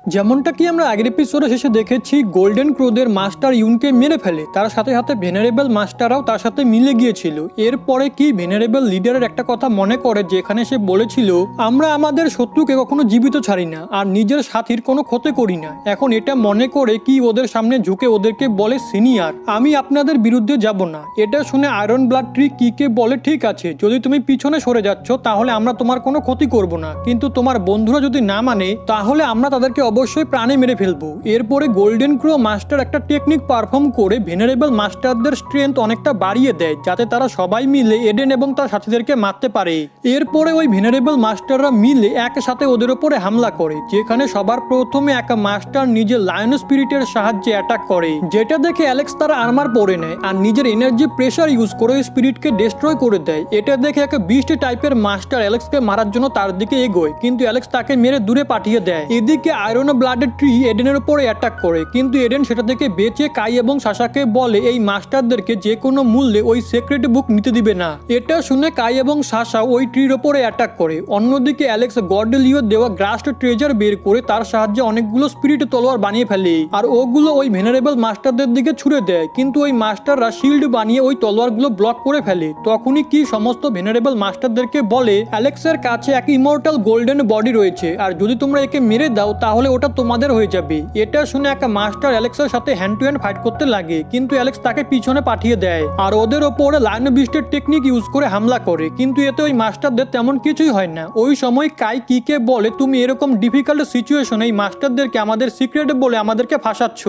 যেমনটা কি আমরা আগের এপিসোডে শেষে দেখেছি, গোল্ডেন ক্রোদের মাস্টার ইউনকে মেরে ফেলে, তার সাথে সাথে ভেনারেবল মাস্টাররাও তার সাথে মিলে গিয়েছিল। এরপরে কি ভেনারেবল লিডারের একটা কথা মনে করে, যেখানে সে বলেছিল আমরা আমাদের শত্রুকে কখনো জীবিত ছাড়ি না আর নিজের সাথীর কোনো ক্ষতি করি না। এখন এটা মনে করে কি ওদের সামনে ঝুঁকে ওদেরকে বলে সিনিয়র, আমি আপনাদের বিরুদ্ধে যাব না। এটা শুনে আয়রন ব্লাড ট্রি কিকে বলে ঠিক আছে, যদি তুমি পিছনে সরে যাচ্ছ তাহলে আমরা তোমার কোনো ক্ষতি করব না, কিন্তু তোমার বন্ধুরা যদি না মানে তাহলে আমরা তাদেরকে অবশ্যই প্রাণে মেরে ফেলবো। এরপরে গোল্ডেন ক্রো মাস্টার একটা টেকনিক পারফর্ম করে ভেনারেবল মাস্টারদের স্ট্রেংথ অনেকটা বাড়িয়ে দেয়, যাতে তারা সবাই মিলে এডেন এবং তার সাথীদেরকে মারতে পারে। এরপরে ওই ভেনারেবল মাস্টাররা মিলে একসাথে ওদের উপরে হামলা করে, যেখানে সবার প্রথমে এক মাস্টার নিজের লায়ন স্পিরিটের সাহায্যে অ্যাটাক করে, যেটা দেখে অ্যালেক্স তার আর্মার পরে নেয় আর নিজের এনার্জি প্রেসার ইউজ করে ওই স্পিরিটকে ডিস্ট্রয় করে দেয়। এটা দেখে এক বিস্ট টাইপের মাস্টার অ্যালেক্সকে মারার জন্য তার দিকে এগোয়, কিন্তু অ্যালেক্স তাকে মেরে দূরে পাঠিয়ে দেয়। এদিকে আয়রন ব্লাডের ট্রি এডেনের উপরে অ্যাটাক করে, কিন্তু এডেন সেটা থেকে বেঁচে কাই এবং সাশাকে বলে এই মাস্টারদেরকে যে কোনো মূল্যে ওই সিক্রেট বুক নিতে দিবে না। এটা শুনে কাই এবং সাশা ওই ট্রির উপরে অ্যাটাক করে। অন্যদিকে অ্যালেক্স গডলিও দেওয়া গ্রাস্ট ট্রেজার বের করে তার সাহায্যে অনেকগুলো স্পিরিট তলোয়ার বানিয়ে ফেলে আর ওগুলো ওই ভেনারেবল মাস্টারদের দিকে ছুড়ে দেয়, কিন্তু ওই মাস্টাররা শিল্ড বানিয়ে ওই তলোয়ারগুলো ব্লক করে ফেলে। তখনই কি সমস্ত ভেনারেবল মাস্টারদেরকে বলে অ্যালেক্সের কাছে এক ইমর্টাল গোল্ডেন বডি রয়েছে আর যদি তোমরা একে মেরে দাও তাহলে ওটা তোমাদের হয়ে যাবে। এটা শুনে এক মাস্টার অ্যালেক্সের সাথে হ্যান্ড টু হ্যান্ড ফাইট করতে লাগে, কিন্তু অ্যালেক্স তাকে পিছনে পাঠিয়ে দেয় আর ওদের ওপরে লায়ন বিস্টের টেকনিক ইউজ করে হামলা করে, কিন্তু এতে ওই মাস্টারদের তেমন কিছুই হয় না। ওই সময় কাই কিকে বলে তুমি এরকম ডিফিকাল্ট সিচুয়েশনে এই মাস্টারদেরকে আমাদের সিক্রেট বলে আমাদেরকে ফাঁসাচ্ছ,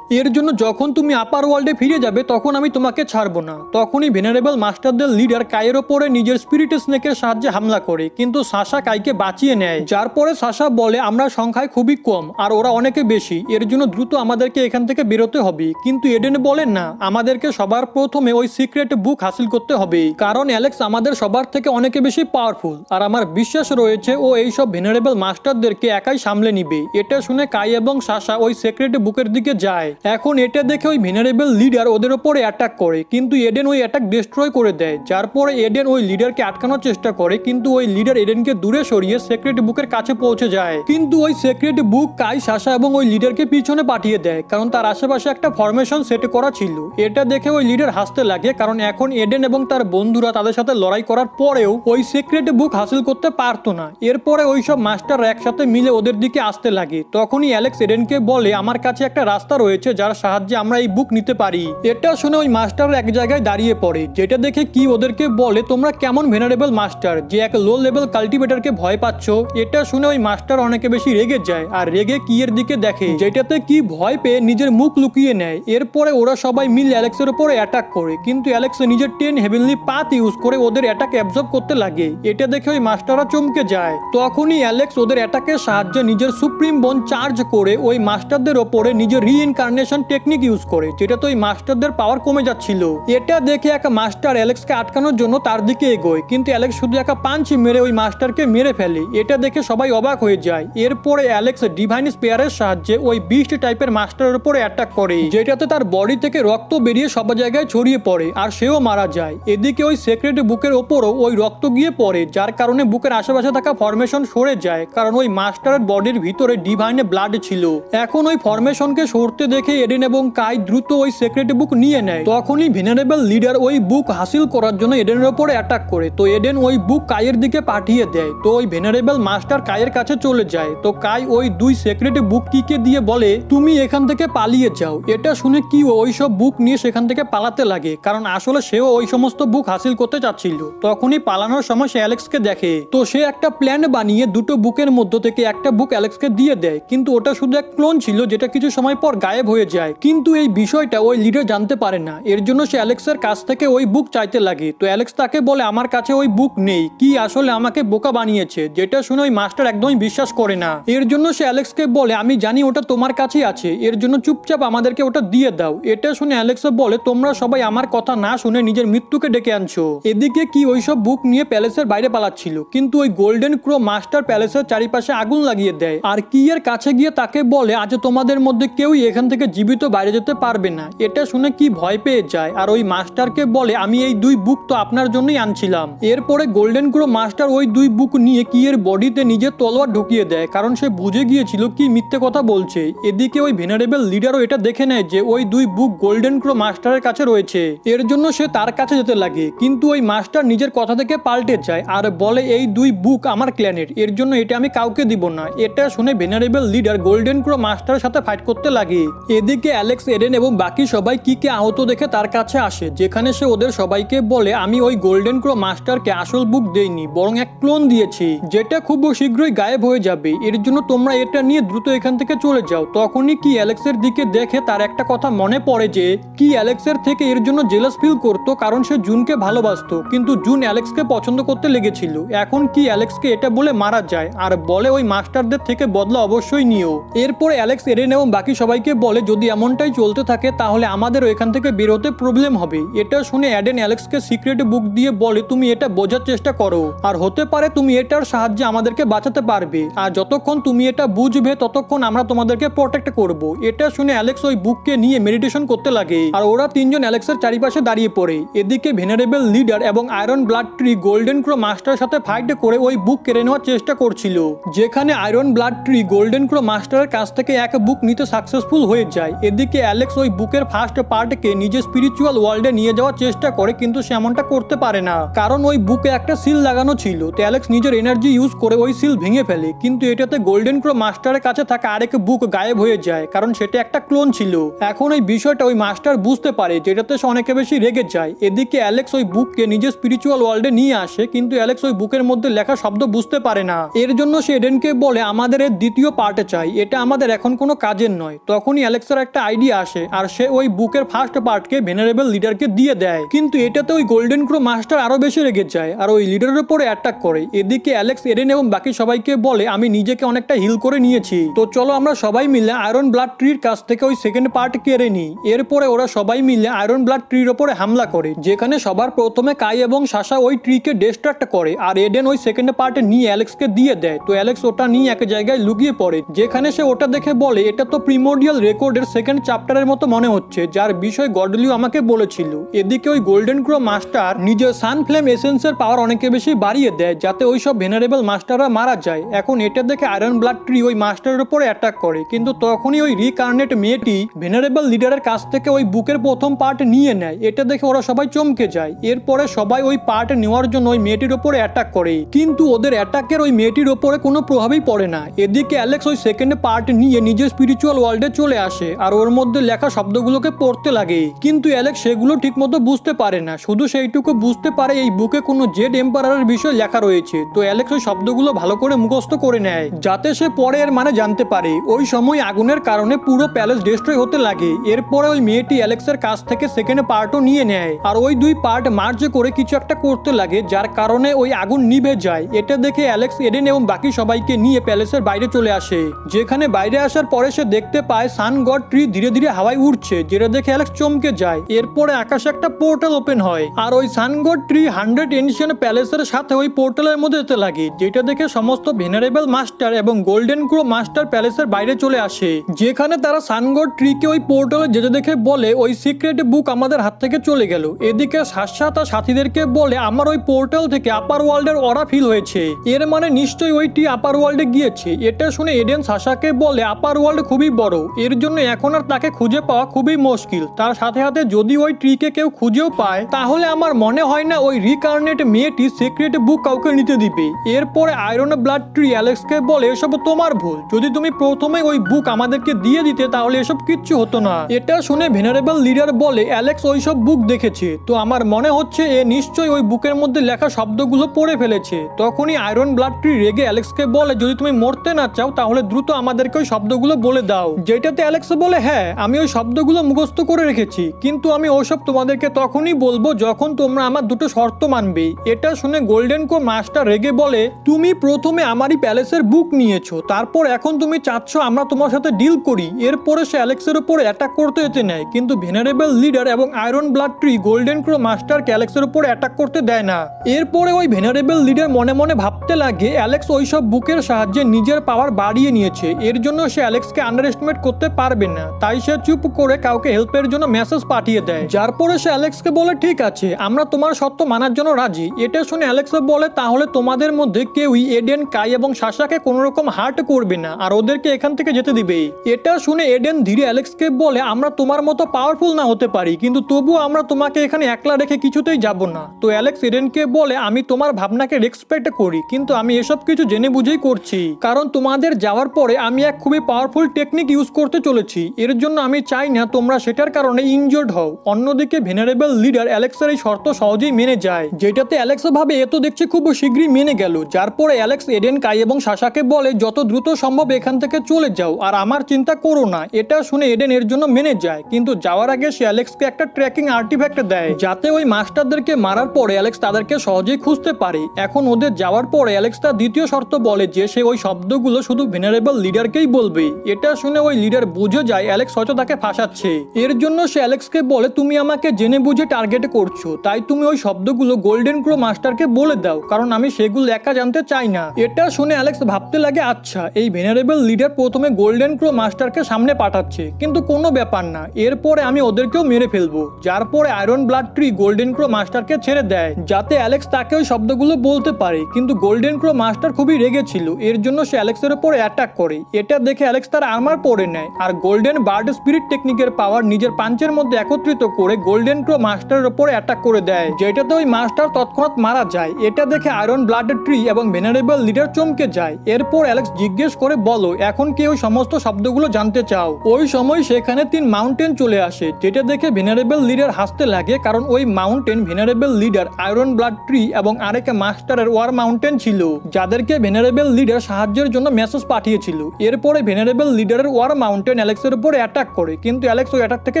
এর জন্য যখন তুমি আপার ওয়ার্ল্ডে ফিরে যাবে তখন আমি তোমাকে ছাড়বো না। তখনই ভেনারেবল মাস্টারদের লিডার কাইয়ের ওপরে নিজের স্পিরিট স্নেকের সাহায্যে হামলা করে, কিন্তু সাশা কাইকে বাঁচিয়ে নেয়। যার পরে সাশা বলে আমরা সংখ্যায় খুবই কম আর ওরা অনেকে বেশি, এর জন্য দ্রুত আমাদেরকে এখান থেকে বেরোতে হবে। কিন্তু এডেন বলেন না, আমাদেরকে সবার প্রথমে ওই সিক্রেট বুক হাসিল করতে হবে, কারণ অ্যালেক্স আমাদের সবার থেকে অনেকে বেশি পাওয়ারফুল আর আমার বিশ্বাস রয়েছে ও এইসব ভেনারেবল মাস্টারদেরকে একাই সামলে নিবে। এটা শুনে কাই এবং সাশা ওই সিক্রেট বুকের দিকে যায়। এখন এটা দেখে ওই ভেনারেবল লিডার ওদের উপরে অ্যাটাক করে, কিন্তু এডেন ওই অ্যাটাক ডিস্ট্রয় করে দেয়। যার পরে এডেন ওই লিডারকে আটকানোর চেষ্টা করে, কিন্তু ওই লিডার এডেনকে দূরে সরিয়ে সিক্রেট বুকের কাছে পৌঁছে যায়। কিন্তু ওই সিক্রেট বুক কাই, সাশা এবং ওই লিডারকে পিছনে পাঠিয়ে দেয়, কারণ তার আশেপাশে একটা ফরমেশন সেট করা ছিল। এটা দেখে ওই লিডার হাসতে লাগে, কারণ এখন এডেন এবং তার বন্ধুরা তাদের সাথে লড়াই করার পরেও ওই সিক্রেট বুক হাসিল করতে পারতো না। এরপরে ওই সব মাস্টার একসাথে মিলে ওদের দিকে আসতে লাগে। তখনই অ্যালেক্স এডেনকে বলে আমার কাছে একটা রাস্তা রয়েছে যার সাহায্যে আমরা এই বুক নিতে পারি। এটা শুনে ওই মাস্টার এক জায়গায় দাঁড়িয়ে পড়ে, যেটা দেখে কি ওদেরকে বলে তোমরা কেমন ভেনারেবল মাস্টার যে এক লো লেভেল কাল্টিভেটরকে ভয় পাচ্ছ। এটা শুনে ওই মাস্টার অনেকে বেশি রেগে যায় আর রেগে কি এর দিকে দেখে, যেটাতে কি ভয় পেয়ে নিজের মুখ লুকিয়ে নেয়। এরপরে ওরা সবাই মিলে অ্যালেক্সের উপরে অ্যাটাক করে, কিন্তু অ্যালেক্স নিজের 10 হেভেনলি পাথ ইউজ করে ওদের অ্যাটাক অ্যাবজর্ব করতে লাগে। এটা দেখে ওই মাস্টাররা চমকে যায়। তখনই অ্যালেক্স ওদের অ্যাটাকের সাহায্যে নিজের সুপ্রিম বোন চার্জ করে ওই মাস্টারদের ওপরে নিজের রিইনকার্নেশন টেকনিক ইউজ করে, যেটা তো ওই মাস্টারদের পাওয়ার কমে যাচ্ছিল। এটা দেখে এক মাস্টার অ্যালেক্সকে আটকানোর জন্য তার দিকে এগোয়, কিন্তু অ্যালেক্স শুধু একটা পাঞ্চ মেরে ওই মাস্টারকে মেরে ফেলে। এটা দেখে সবাই অবাক হয়ে যায়। এরপরে অ্যালেক্স ডিভাইন স্পেয়ারের সাহায্যে ওই বিস্ট টাইপের মাস্টারের উপরে অ্যাটাক করে, যেটাতে তার বডি থেকে রক্ত বেরিয়ে সব জায়গায় ছড়িয়ে পড়ে আর সেও মারা যায়। এদিকে ওই সিক্রেট বুকের ওপরও ওই রক্ত গিয়ে পড়ে, যার কারণে বুকের আশেপাশে থাকা ফরমেশন সরে যায়, কারণ ওই মাস্টারের বডির ভিতরে ডিভাইনে ব্লাড ছিল। এখন ওই ফরমেশনকে সরতে দেখে এডেন এবং কাই দ্রুত ওই সিক্রেট বুক নিয়ে নেয়। তখনই ভেনারেবল লিডার ওই বুক হাসিল করার জন্য এডেনের উপরে অ্যাটাক করে, তো এডেন ওই বুক কাইয়ের দিকে পাঠিয়ে দেয়। তো ওই ভেনারেবল মাস্টার কাইয়ের কাছে চলে যায়, তো কাই ওই দুই সিক্রেট বুক কিকে দিয়ে বলে তুমি এখান থেকে পালিয়ে যাও। এটা শুনে কি ওই সব বুক নিয়ে সেখান থেকে পালাতে লাগে, কারণ আসলে সেও ওই সমস্ত বুক হাসিল করতে চাচ্ছিল। তখনই পালানোর সময় সে অ্যালেক্সকে দেখে, তো সে একটা প্ল্যান বানিয়ে দুটো বুকের মধ্যে থেকে একটা বুক অ্যালেক্সকে দিয়ে দেয়, কিন্তু ওটা শুধু এক ক্লোন ছিল যেটা কিছু সময় পর গায়েব হয়ে যায়। কিন্তু এই বিষয়টা ওই লিডার জানতে পারে না, এর জন্য সে অ্যালেক্সের কাছ থেকে ওই বুক চাইতে লাগে। তো অ্যালেক্স তাকে বলে আমার কাছে ওই বুক নেই, কি আসলে আমাকে বোকা বানিয়েছে। যেটা শুনে ওই মাস্টার একদমই বিশ্বাস করে না। এর জন্য সে অ্যালেক্সকে বলে আমি জানি ওটা তোমার কাছেই আছে, এর জন্য চুপচাপ আমাদেরকে ওটা দিয়ে দাও। এটা শুনে অ্যালেক্স বলে তোমরা সবাই আমার কথা না শুনে নিজের মৃত্যুকে ডেকে আনছো। এদিকে কি ওইসব বুক নিয়ে প্যালেসের বাইরে পালাচ্ছিল, কিন্তু ওই গোল্ডেন ক্রো মাস্টার প্যালেসের চারিপাশে আগুন লাগিয়ে দেয় আর কি এর কাছে গিয়ে তাকে বলে আজ তোমাদের মধ্যে কেউই এখান থেকে জীবিত বাইরে যেতে পারবে না। এটা শুনে কি ভয় পেয়ে যায় আর ওই মাস্টারকে বলে আমি এই দুই বুক তো আপনার জন্যই আনছিলাম। এরপরে গোল্ডেন ক্রো মাস্টার ওই দুই বুক নিয়ে কি এর বডিতে নিজের তলোয়ার ঢুকিয়ে দেয়, কারণ সে বুঝে গিয়েছিল ছিল কি মিথ্যে কথা বলছে। এদিকে ওই ভেনারেবল লিডারও এটা দেখে নেয় যে ওই দুই বুক গোল্ডেন ক্রো মাস্টারের কাছে রয়েছে। এর জন্য সে তার কাছে যেতে লাগে, কিন্তু ওই মাস্টার নিজের কথা থেকে পাল্টে যায় আর বলে এই দুই বুক আমার ক্ল্যানের, এর জন্য এটা আমি কাউকে দিব না। এটা শুনে ভেনারেবল লিডার গোল্ডেন ক্রো মাস্টারের সাথে ফাইট করতে লাগে। এদিকে অ্যালেক্স, এডেন এবং বাকি সবাই কিকে আহত দেখে তার কাছে আসে, যেখানে সে ওদের সবাইকে বলে আমি ওই গোল্ডেন ক্রো মাস্টারকে আসল বুক দেইনি, বরং এক ক্লোন দিয়েছি, যেটা খুব শীঘ্রই গায়েব হয়ে যাবে। এর জন্য তোমরা এটা নিয়ে দ্রুত এখান থেকে চলে যাও। তখনই কি অ্যালেক্সের দিকে দেখে তার একটা কথা মনে পড়ে যে কি অ্যালেক্সের থেকে এর জন্য জেলাস ফিল করতো, কারণ সে জুনকে ভালোবাসতো, কিন্তু জুন অ্যালেক্সকে পছন্দ করতে লেগেছিল। এখন কি অ্যালেক্সকে এটা বলে মারা যায় আর বলে ওই মাস্টারদের থেকে বদলা অবশ্যই নিও। এরপর অ্যালেক্স, এডেন এবং বাকি সবাইকে বলে যদি এমনটাই চলতে থাকে তাহলে আমাদের এখান থেকে বের হতে প্রবলেম হবে। এটা শুনে এডেন অ্যালেক্সকে সিক্রেট বুক দিয়ে বলে তুমি এটা বোঝার চেষ্টা করো, আর হতে পারে তুমি এটার সাহায্যে আমাদেরকে বাঁচাতে পারবে, আর যতক্ষণ তুমি এটা বুঝবে ততক্ষণ আমরা তোমাদেরকে প্রোটেক্ট করব। এটা শুনে অ্যালেক্স ওই বুককে নিয়ে মেডিটেশন করতে লাগে, আর ওরা তিনজন অ্যালেক্সের চারিপাশে দাঁড়িয়ে পড়ে। এদিকে ভেনারেবল লিডার এবং আয়রন ব্লাড ট্রি গোল্ডেন ক্রো মাস্টারের সাথে ফাইট করে ওই বুক কেড়ে নেওয়ার চেষ্টা করছিল, যেখানে আয়রন ব্লাড ট্রি গোল্ডেন ক্রো মাস্টারের কাছ থেকে এক বুক নিতে সাকসেসফুল হয়ে যায়। এদিকে অ্যালেক্স ওই বুকের ফার্স্ট পার্টকে নিজের স্পিরিচুয়াল ওয়ার্ল্ডে নিয়ে যাওয়ার চেষ্টা করে, কিন্তু সে এমনটা করতে পারে না, কারণ ওই বুকে একটা সিল লাগানো ছিল। তো অ্যালেক্স নিজের এনার্জি ইউজ করে ওই সিল ভেঙে ফেলে, কিন্তু এটাতে গোল্ডেন ক্রো মাস্টারের কাছে থাকা আরেক বুক গায়েব হয়ে যায়, কারণ সেটা একটা ক্লোন ছিল। এখন এই বিষয়টা ওই মাস্টার বুঝতে পারে, যেটাতে সে অনেক বেশি রেগে যায়। এদিকে অ্যালেক্স ওই বুককে নিজের স্পিরিচুয়াল ওয়ার্ল্ডে নিয়ে আসে, কিন্তু অ্যালেক্স ওই বুকের মধ্যে লেখা শব্দ বুঝতে পারে না। এর জন্য সে এডেনকে বলে আমাদের এর দ্বিতীয় পার্টে চাই, এটা আমাদের এখন কোনো কাজের নয়। তখনই অ্যালেক্সের একটা আইডিয়া আসে, আর সে ওই বুকের ফার্স্ট পার্টকে ভেনারেবল লিডারকে দিয়ে দেয়, কিন্তু এটাতে ওই গোল্ডেন ক্রো মাস্টার আরো বেশি রেগে যায় আর ওই লিডারের উপরে অ্যাটাক করে। এদিকে অ্যালেক্স, এডেন এবং বাকি সবাইকে বলে আমি নিজেকে অনেকটা হিল করে নিয়েছি, তো চলো আমরা সবাই মিলে আয়রন ব্লাড ট্রির কাছ থেকে ওই সেকেন্ড পার্ট কেড়ে নিই। এরপরে ওরা সবাই মিলে আয়রন ব্লাড ট্রির ওপরে হামলা করে, যেখানে সবার প্রথমে কাই এবং সাশা ওই ট্রিকে ডিস্ট্রাক্ট করে, আর এডেন ওই সেকেন্ড পার্ট নিয়ে অ্যালেক্সকে দিয়ে দেয়। তো অ্যালেক্স ওটা নিয়ে এক জায়গায় লুকিয়ে পড়ে, যেখানে সে ওটা দেখে বলে এটা তো প্রিমোডিয়াল রেকর্ডের সেকেন্ড চ্যাপ্টারের মতো মনে হচ্ছে, যার বিষয় গডলিও আমাকে বলেছিল। এদিকে ওই গোল্ডেন ক্রো মাস্টার নিজের সান ফ্লেম এসেন্সের পাওয়ার অনেকে বেশি বাড়িয়ে দেয়, যাতে ওই সব ভেনারেবল মাস্টাররা মারা যায়। এখন এটা দেখে আয়রন ব্লাড ট্রি ওই মাস্টারের উপরে অ্যাটাক করে, কিন্তু তখনই ওই রিকার্নেট মেয়েটি ভেনারেবল লিডারের কাছ থেকে ওই বুকের প্রথম পার্ট নিয়ে নেয়। এটা দেখে ওরা সবাই চমকে যায়। এরপরে সবাই ওই পার্ট নেওয়ার জন্য ওই মেয়েটির উপরে অ্যাটাক করে, কিন্তু ওদের অ্যাটাকের ওই মেয়েটির উপরে কোনো প্রভাবই পড়ে না। এদিকে অ্যালেক্স ওই সেকেন্ড পার্ট নিয়ে নিজের স্পিরিচুয়াল ওয়ার্ল্ডে চলে আসে, আর ওর মধ্যে লেখা শব্দগুলোকে পড়তে লাগে, কিন্তু অ্যালেক্স সেগুলো ঠিকমতো বুঝতে পারে না। শুধু সেইটুকু বুঝতে পারে এই বুকে কোনো জেড এম্পারারের বিষয় লেখা রয়েছে। তো অ্যালেক্স ওই শব্দগুলো ভালো করে মুখস্থ করে নেয়, যাতে সে পরে এর মানে জানতে পারে। ওই সময় আগুনের কারণে পুরো প্যালেস ডিস্ট্রয় হতে লাগে। এরপরে ওই মেয়েটি অ্যালেক্সের কাছ থেকে সেকেন্ড পার্টও নিয়ে নেয়, আর ওই দুই পার্ট মার্জ করে কিছু একটা করতে লাগে, যার কারণে ওই আগুন নিভে যায়। এটা দেখে অ্যালেক্স, এডেন এবং বাকি সবাইকে নিয়ে প্যালেসের বাইরে চলে আসে, যেখানে বাইরে আসার পরে সে দেখতে পায় সান গড ট্রি ধীরে ধীরে হাওয়ায় উঠছে, যেটা দেখে অ্যালেক্স চমকে যায়। এরপরে আকাশে একটা পোর্টাল ওপেন হয়, আর ওই সান গড ট্রি 100 এনশিয়েন্ট প্যালেসের সাথে ওই পোর্টালের মধ্যে যেতে লাগে, যেটা দেখে সমস্ত ভেনারেবল মাস্টার এবং গোল্ডেন ক্রো মাস্টার প্যালেসের বাইরে চলে আসে, যেখানে তারা সান গড ট্রিকে ওই পোর্টালে যেতে দেখে বলে ওই সিক্রেট বুক আমাদের হাত থেকে চলে গেল। এদিকে সাশা তার সাথীদেরকে বলে আমার ওই পোর্টাল থেকে আপার ওয়ার্ল্ডের অরা ফিল হয়েছে, এর মানে নিশ্চয়ই ওই ট্রি আপার ওয়ার্ল্ডে গিয়েছে। এটা শুনে এডেন সাশাকে বলে আপার ওয়ার্ল্ড খুবই বড়, এর জন্য এখন আর তাকে খুঁজে পাওয়া খুবই মুশকিল। তার সাথে সাথে যদি ওই ট্রিকে কেউ খুঁজেও পায় তাহলে আমার মনে হয় না ওই রিকার্নেট মেয়েটি সিক্রেট বুক কাউকে নিতে দিবে। এরপরে আয়রন ব্লাড ট্রি অ্যালেক্সকে বলে এসব তোমার ভুল, যদি তুমি প্রথমে ওই বুক আমাদেরকে দিয়ে দিতে তাহলে এসব কিচ্ছু হতো না। এটা শুনে ভেনারেবল লিডার বলে অ্যালেক্স ওই সব বুক দেখেছে, তো আমার মনে হচ্ছে এ নিশ্চয়ই ওই বুকের মধ্যে লেখা শব্দগুলো পড়ে ফেলেছে। তখনই আয়রন ব্লাড ট্রি রেগে অ্যালেক্সকে বলে যদি তুমি মরতে না চাও তাহলে দ্রুত আমাদেরকে ওই শব্দগুলো বলে দাও, যেটাতে অ্যালেক্স বলে হ্যাঁ আমি ওই শব্দগুলো মুখস্থ করে রেখেছি, কিন্তু আমি ওসব তোমাদেরকে তখনই বলবো যখন তোমরা আমার দুটো শর্ত মানবে। এটা শুনে গোল্ডেন ক্রো মাস্টার রেগে বলে তুমি প্রথমে আমারই প্যালেসের বুক নিয়েছো, তারপর এখন তুমি চাচ্ছ আমরা তোমার সাথে ডিল করি। এরপরে সে অ্যালেক্সের উপরে অ্যাটাক করতে যেতে নেয়, কিন্তু ভেনারেবল লিডার এবং আয়রন ব্লাড ট্রি গোল্ডেন ক্রো মাস্টারকে অ্যালেক্সের উপরে অ্যাটাক করতে দেয় না। এরপরে ওই ভেনারেবল লিডার মনে মনে ভাবতে লাগে অ্যালেক্স ওই সব বুকের সাহায্যে নিজের পাওয়ার বাড়িয়ে নিয়েছে, এর জন্য সে অ্যালেক্সকে আন্ডার এস্টিমেট করতে পারবে না। তাই সে চুপ করে কাউকে হেল্পের জন্য মেসেজ পাঠিয়ে দেয়, যার পরে সে অ্যালেক্সকে বলে ঠিক আছে আমরা তোমার শর্ত মানার জন্য রাজি। এটা শুনে অ্যালেক্স বলে তাহলে তোমাদের মধ্যে কেউই এডেন, কাই এবং সাশাকে কোনো রকম হার্ট করবে করবে না আর ওদেরকে এখান থেকে যেতে দিবে। এটা শুনে এডেন ধীরে অ্যালেক্সকে বলে, আমরা তোমার মতো পাওয়ারফুল না হতে পারি, কিন্তু তবুও আমরা তোমাকে এখানে একলা রেখে কিছুতেই যাব না। তো অ্যালেক্স এডেনকে বলে, আমি তোমার ভাবনাকে রেসপেক্ট করি, কিন্তু আমি এসব কিছু জেনে বুঝেই করছি, কারণ তোমাদের যাওয়ার পরে আমি এক খুবই পাওয়ারফুল টেকনিক ইউজ করতে চলেছি। এর জন্য আমি চাই না তোমরা সেটার কারণে ইনজোর্ড হও। অন্যদিকে ভেনারেবল লিডার অ্যালেক্সের এই শর্ত সহজেই মেনে যায়, যেটাতে অ্যালেক্স ভাবে এ তো দেখছি খুব শীঘ্রই মেনে গেল। যার পরে অ্যালেক্স এডেন, কাই এবং সাশাকে বলে, যত দ্রুত সম্ভব এখান থেকে চলে যাও আর আমার চিন্তা করো না। এটা শুনে এডেন এর জন্য মেনে যায়, কিন্তু যাওয়ার আগে সে অ্যালেক্সকে একটা ট্র্যাকিং আর্টিফ্যাক্ট দেয়, যাতে ওই মাস্টারদেরকে মারার পরে অ্যালেক্স তাদেরকে সহজেই খুঁজতে পারে। এখন ওদের যাওয়ার পরে অ্যালেক্স তার দ্বিতীয় শর্ত বলে যে সে ওই শব্দগুলো শুধু ভেনারেবল লিডারকেই বলবে। এটা শুনে ওই লিডার বুঝে যায় অ্যালেক্স হয়তো তাকে ফাঁসাচ্ছে। এর জন্য সে অ্যালেক্সকে বলে, তুমি আমাকে জেনে বুঝে টার্গেট করছো, তাই তুমি ওই শব্দগুলো গোল্ডেন ক্রো মাস্টারকে বলে দাও, কারণ আমি সেগুলো একা জানতে চাই না। এটা শুনে অ্যালেক্স ভাবতে লাগে, আচ্ছা এই ভেনারেবল লিডার প্রথমে গোল্ডেন ক্রো মাস্টারকে সামনে পাঠাচ্ছে, কিন্তু কোনো ব্যাপার না, এরপরে আমি ওদেরকেও মেরে ফেলবো। যার পরে আয়রন ব্লাড ট্রি গোল্ডেন ক্রো মাস্টারকে ছেড়ে দেয়, যাতে অ্যালেক্স তাকে ওই শব্দগুলো বলতে পারে। কিন্তু গোল্ডেন ক্রো মাস্টার খুবই রেগেছিল, এর জন্য সে অ্যালেক্সের উপর অ্যাটাক করে। এটা দেখে অ্যালেক্স তার আর্মার পরে নেয় আর গোল্ডেন বার্ড স্পিরিট টেকনিকের পাওয়ার নিজের পাঞ্চের মধ্যে একত্রিত করে গোল্ডেন ক্রো মাস্টারের উপর অ্যাটাক করে দেয়, যেটাতে ওই মাস্টার তৎক্ষণাৎ মারা যায়। এটা দেখে আয়রন ব্লাড ট্রি এবং ভেনারেবল লিডার চমকে যায়। এরপর অ্যালেক্স জিজ্ঞেস করে, বলো এখন কি ওই সমস্ত শব্দগুলো জানতে চাও? ওই সময় সেখানে 3 মাউন্টেন চলে আসে, যেটা দেখে ভেনারেবল লিডার হাসতে লাগে, কারণ ওই mountain venerable leader, iron blood tree এবং আরেক মাস্টারের ওয়ার মাউন্টেন ছিল, যাদেরকে ভেনারেবল লিডার সাহায্যের জন্য মেসেজ পাঠিয়েছিল। এরপরে ভেনারেবল লিডারের ওয়ার মাউন্টেন অ্যালেক্সের উপর অ্যাটাক করে, কিন্তু অ্যালেক্স ওই অ্যাটাক থেকে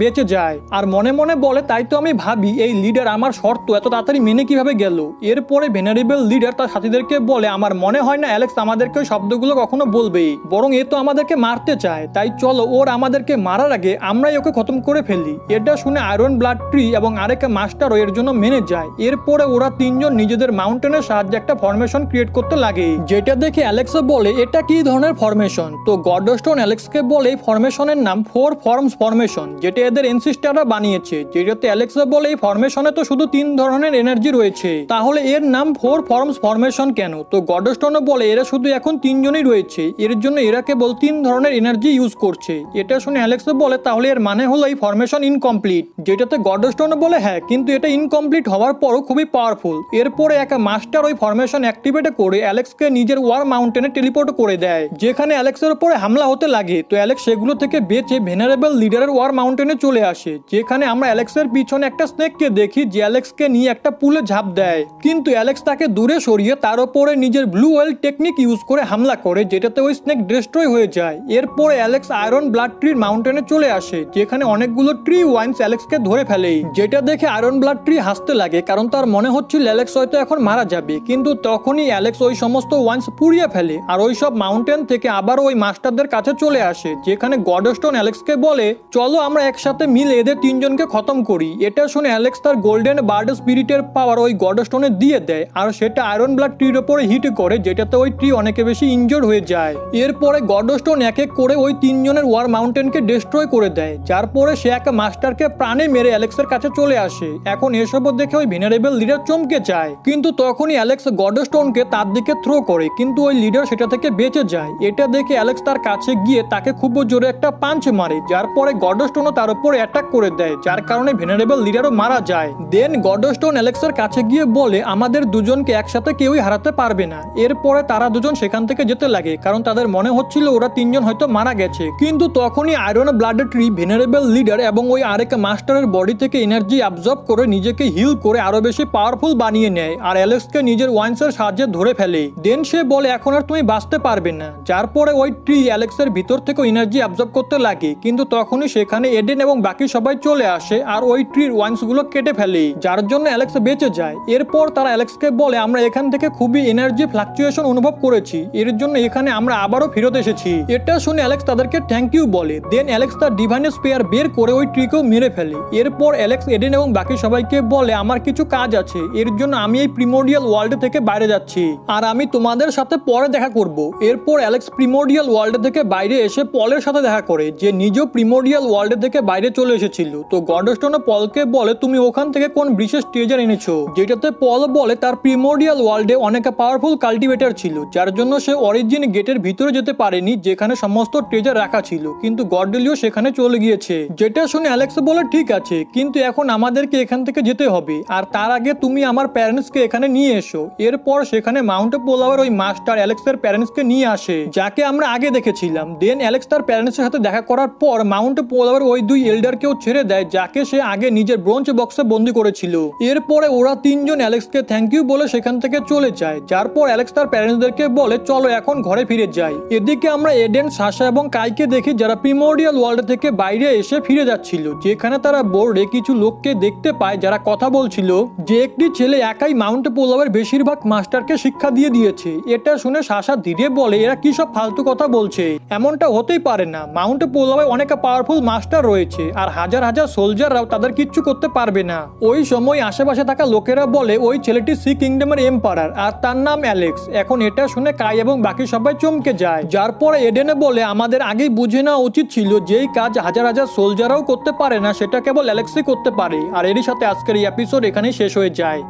বেঁচে যায় আর মনে মনে বলে, তাই তো আমি ভাবি এই লিডার আমার শর্ত এত তাড়াতাড়ি মেনে কিভাবে গেল। এরপরে ভেনারেবল লিডার তার সাথীদেরকে বলে, আমার মনে হয় না অ্যালেক্স আমাদেরকে ওই শব্দগুলো কখনো বলবে, বরং এ তো আমাদেরকে মারতে চায়, তাই চলো ওর আমাদেরকে মারার আগে আমরাই ওকে খতম করে ফেলি। এটা শুনে আয়রন ব্লাড ট্রি এবং আরেক মাস্টারও এর জন্য মেনে যায়। এরপরে ওরা 3 জন নিজেদের মাউন্টেনের সাহায্যে একটা ফরমেশন ক্রিয়েট করতে লাগে, যেটা দেখে অ্যালেক্স বলে, এটা কি ধরনের ফরমেশন? তো গডস্টোন অ্যালেক্সকে বলে, এই ফরমেশনের নাম 4 ফর্মস ফরমেশন, যেটা এদের এনসিস্টাররা বানিয়েছে। যেটাতে অ্যালেক্স বলে, এই ফরমেশনে তো শুধু 3 ধরনের এনার্জি রয়েছে, তাহলে এর নাম 4 ফর্মস ফরমেশন কেন? তো গডস্টোনও বলে, এরা শুধু এখন 3 জনই রয়েছে, এর জন্য এরা কেবল 3 ধরনের এনার্জি ইউজ করছে। এটা শুনে অ্যালেক্স বলে, তাহলে এর মানে হলো এই ফরমেশন ইনকমপ্লিট। যেটাতে গডস্টোনও বলে, হ্যাঁ, কিন্তু এটা ইনকমপ্লিট হওয়ার পরও খুবই পাওয়ারফুল। এরপরে এক মাস্টার ওই ফরমেশন অ্যাক্টিভেট করে অ্যালেক্সকে নিজের ওয়ার মাউন্টেনে টেলিপোর্ট করে দেয়, যেখানে অ্যালেক্সের উপরে হামলা হতে লাগে। তো অ্যালেক্স সেগুলো থেকে বেঁচে ভেনারেবল লিডারের ওয়ার মাউন্টেনে চলে আসে, যেখানে আমরা অ্যালেক্সের পিছনে একটা স্নেককে দেখি যে অ্যালেক্সকে নিয়ে একটা পুলে ঝাঁপ দেয়, কিন্তু অ্যালেক্স তাকে দূরে সরিয়ে তার উপরে নিজের ব্লু ওয়েল টেকনিক ইউজ করে হামলা করে, যেটাতে ওই স্নেক ডিস্ট্রয় হয়ে যায়। এরপরে অ্যালেক্স আয়রন ব্লাড ট্রির মাউন্টেনে চলে আসে, যেখানে অনেকগুলো ট্রি ওয়াইন্স অ্যালেক্সকে ধরে ফেলে, যেটা দেখে আয়রন ব্লাড ট্রি হাসতে লাগে, কারণ তার মনে হচ্ছিল অ্যালেক্স হয়তো এখন মারা যাবে। কিন্তু তখনই অ্যালেক্স ওই সমস্ত ওয়াইন্স পুড়িয়ে ফেলে আর ওই সব মাউন্টেন থেকে আবার ওই মাস্টারদের কাছে চলে আসে, যেখানে গডস্টোন অ্যালেক্সকে বলে, চলো আমরা একসাথে মিলে এদের 3 জনকে খতম করি। এটা শুনে অ্যালেক্স তার গোল্ডেন বার্ড স্পিরিটের পাওয়ার ওই গডস্টোনে দিয়ে দেয় আর সেটা আয়রন ব্লাড ট্রির উপরে হিট করে, যেটাতে ওই ট্রি অনেক বেশি ইনজোর্ড হয়ে যায়। এরপরে গডস্টোন এক এক করে ওই 3 জনের ওয়ার মাউন্টেনকে ডিস্ট্রয় করে দেয়, যার পরে সে এক মাস্টারকে প্রাণে মেরে অ্যালেক্সের কাছে চলে আসে। এখন এসব দেখে ওই ভেনারেবল লিডার চমকে যায়, কিন্তু তখনই অ্যালেক্স গডস্টোনকে তার দিকে থ্রো করে, কিন্তু ওই লিডার সেটা থেকে বেঁচে যায়। এটা দেখে অ্যালেক্স তার কাছে গিয়ে তাকে খুব জোরে একটা পাঞ্চ মারে, যার পরে গডস্টোনও তার উপর অ্যাটাক করে দেয়, যার কারণে ভেনারেবল লিডারও মারা যায়। দেন গডস্টোন অ্যালেক্সের কাছে গিয়ে বলে, আমাদের দুজনকে একসাথে কেউই হারাতে পারবে না। এরপরে তারা দুজন সেখান থেকে যেতে লাগে, কারণ তাদের মনে হচ্ছিল ওরা 3 জন হয়তো মারা গেছে। কিন্তু তখনই iron blood tree venerable leader এবং ওই আরেক মাস্টারের বডি থেকে এনার্জি অ্যাবজর্ব করে নিজেকে হিল করে আরো বেশি পাওয়ারফুল বানিয়ে নেয় আর অ্যালেক্সকে নিজের ওয়াইন্সের সাহায্যে ধরে ফেলে। দেন সে বলে, এখন আর তুমি বাঁচতে পারবে না। যার পরে ওই ট্রি অ্যালেক্সের ভিতর থেকে এনার্জি অ্যাবজর্ব করতে লাগে, কিন্তু তখনই সেখানে এডেন এবং বাকি সবাই চলে আসে আর ওই ট্রির ওয়াইন্সগুলো কেটে ফেলে, যার জন্য অ্যালেক্স বেঁচে যায়। এরপর তারা অ্যালেক্সকে বলে, আমরা এখান থেকে খুবই এনার্জি ফ্লাকচুয়েশন অনুভব করেছি, এর জন্য এখানে আমরা আবারও ফেরত এসেছি। এটা শুনে অ্যালেক্স তাদেরকে থ্যাংক ইউ বলে। দেন অ্যালেক্স তার ডিভাইন স্পেয়ার বের করে ওই ট্রিকেও মেরে ফেলে। এরপর অ্যালেক্স এডেন এবং বাকি সবাইকে বলে, আমার কিছু কাজ আছে, এর জন্য আমি এই প্রিমোডিয়াল ওয়ার্ল্ড থেকে বাইরে যাচ্ছি আর আমি তোমাদের সাথে পরে দেখা করব। এরপর অ্যালেক্স প্রিমোডিয়াল ওয়ার্ল্ড থেকে বাইরে এসে পলের সাথে দেখা করে, যে নিজেও প্রিমোডিয়াল ওয়ার্ল্ড থেকে বাইরে চলে এসেছিল। তো গডস্টোনও পলকে বলে, তুমি ওখান থেকে কোন বিশেষ ট্রেজার এনেছো? যেটাতে পল বলে তার প্রিমোডিয়াল ওয়ার্ল্ডে অনেক পাওয়ারফুল কাল্টিভেটর ছিল, যার জন্য সে অরিজিন গেট গেটের ভিতরে যেতে পারেনি যেখানে সমস্ত ট্রেজার রাখা ছিল, কিন্তু কর্ডেলিও সেখানে চলে গিয়েছে। যেটা শুনে অ্যালেক্স বলে ঠিক আছে, কিন্তু এখন আমাদেরকে এখান থেকে যেতে হবে, আর তার আগে তুমি আমার প্যারেন্টসকে এখানে নিয়ে এসো। এরপর সেখানে মাউন্ট পোলাওয়ার ওই মাস্টার অ্যালেক্সের প্যারেন্টসকে নিয়ে আসে, যাকে আমরা আগে দেখেছিলাম। দেন অ্যালেক্স তার প্যারেন্টসের সাথে দেখা করার পর মাউন্ট পোলাওয়ার ওই দুই এল্ডারকেও ছেড়ে দেয়, যাকে সে আগে নিজের ব্রোঞ্জ বক্সে বন্দি করেছিল। এরপরে ওরা তিনজন অ্যালেক্সকে থ্যাংক ইউ বলে সেখান থেকে চলে যায়, যার পর অ্যালেক্স তার প্যারেন্টসদেরকে বলে চলো এখন ঘরে ফিরে যাই। এদিকে আমরা এডেন, সাশা এবং কাইকে দেখি যারা প্রিমোর্ডিয়াল ওয়ার্ল্ড থেকে বাইরে এসে ফিরে যাচ্ছিল, যেখানে তারা বোর্ডে কিছু লোককে দেখতে পায় যারা কথা বলছিল যে একটি ছেলে একাই মাউন্ট পোলাওয়ার বেশিরভাগ মাস্টারকে শিক্ষা দিয়ে দিয়েছে। এটা শুনে সাশা ধীরে বলে এরা কি সব ফালতু কথা বলছে, এমনটা হতেই পারে না। মাউন্ট পোলাওয়ায় অনেক পাওয়ারফুল মাস্টার রয়েছে আর হাজার হাজার সোলজাররাও তাদের কিচ্ছু করতে পারবে না। ওই সময় আশেপাশে থাকা লোকেরা বলে ওই ছেলেটি সি কিংডমের এম্পারার আর তার নাম অ্যালেক্স। এখন এটা শুনে কাই এবং বাকি সবাই চমকে যায়, যার পরে এডেনে বলে আমাদের আগেই বুঝে নেওয়া উচিত ছিল যেই কাজ হাজার হাজার সোলজাররাও করতে পারে না সেটা কেবল অ্যালেক্সই করতে পারে। আর এরই সাথে আজকের এই এপিসোড এখানেই শেষ হয়ে যায়।